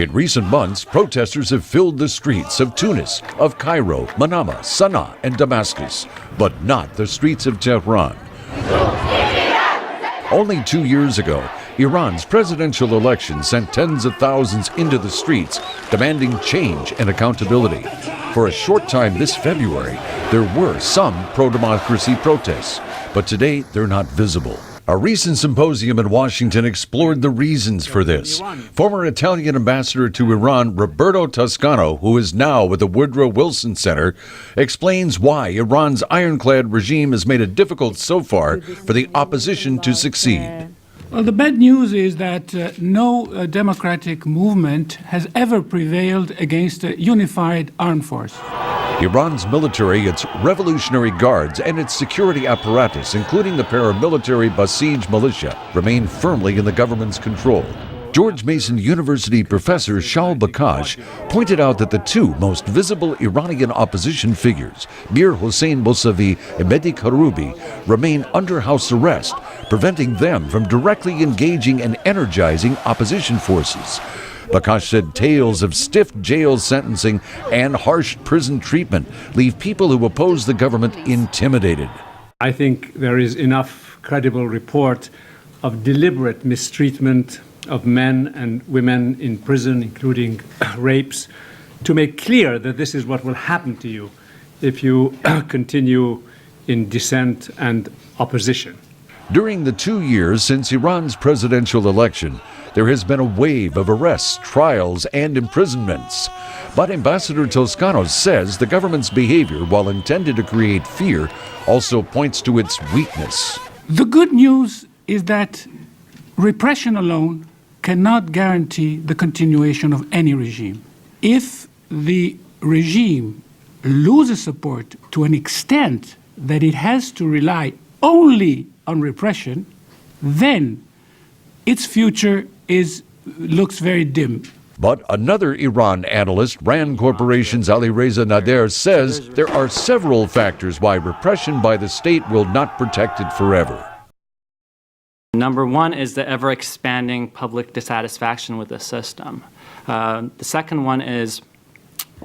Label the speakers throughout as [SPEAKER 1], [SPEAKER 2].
[SPEAKER 1] In recent months, protesters have filled the streets of Tunis, of Cairo, Manama, Sana'a, and Damascus, but not the streets of Tehran. Only 2 years ago, Iran's presidential election sent tens of thousands into the streets, demanding change and accountability. For a short time this February, there were some pro-democracy protests, but today they're not visible. A recent symposium in Washington explored the reasons for this. Former Italian ambassador to Iran, Roberto Toscano, who is now with the Woodrow Wilson Center, explains why Iran's Ironclad regime has made it difficult so far for the opposition to succeed.
[SPEAKER 2] Well, the bad news is that no democratic movement has ever prevailed against a unified armed force.
[SPEAKER 1] Iran's military, its Revolutionary Guards, and its security apparatus, including the paramilitary Basij militia, remain firmly in the government's control. George Mason University professor Shaul Bakash pointed out that the two most visible Iranian opposition figures, Mir Hossein Mousavi and Mehdi Karoubi, remain under house arrest, preventing them from directly engaging and energizing opposition forces. Bakash said tales of stiff jail sentencing and harsh prison treatment leave people who oppose the government intimidated.
[SPEAKER 3] I think there is enough credible report of deliberate mistreatment of men and women in prison, including rapes, to make clear that this is what will happen to you if you continue in dissent and opposition.
[SPEAKER 1] During the 2 years since Iran's presidential election, there has been a wave of arrests, trials, and imprisonments. But Ambassador Toscano says the government's behavior, while intended to create fear, also points to its weakness.
[SPEAKER 2] The good news is that repression alone cannot guarantee the continuation of any regime. If the regime loses support to an extent that it has to rely only on repression, then its future looks very dim.
[SPEAKER 1] But another Iran analyst, RAND Corporation's Alireza Nader, says there are several factors why repression by the state will not protect it forever.
[SPEAKER 4] Number one is the ever-expanding public dissatisfaction with the system. The second one is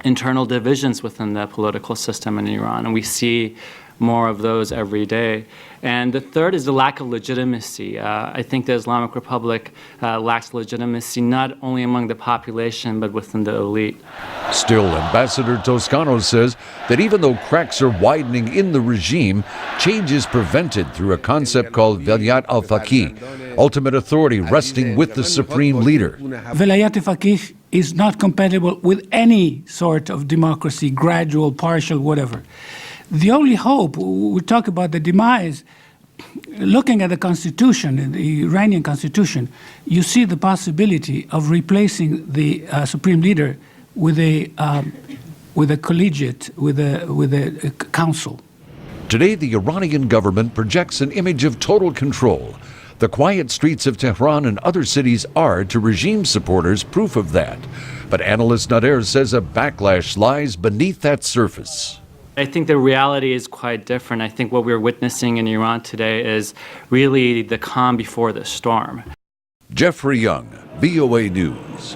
[SPEAKER 4] internal divisions within the political system in Iran, and we see more of those every day. And the third is the lack of legitimacy. I think the Islamic Republic lacks legitimacy not only among the population but within the elite.
[SPEAKER 1] Still, Ambassador Toscano says that even though cracks are widening in the regime, change is prevented through a concept called Velayat al-Faqih, ultimate authority resting with the supreme leader.
[SPEAKER 2] Velayat al-Faqih is not compatible with any sort of democracy, gradual, partial, whatever. The only hope, we talk about the demise, looking at the constitution, the Iranian constitution, you see the possibility of replacing the supreme leader with a collegiate, with a council.
[SPEAKER 1] Today, the Iranian government projects an image of total control. The quiet streets of Tehran and other cities are, to regime supporters, proof of that. But analyst Nader says a backlash lies beneath that surface.
[SPEAKER 4] I think the reality is quite different. I think what we're witnessing in Iran today is really the calm before the storm.
[SPEAKER 1] Jeffrey Young, VOA News.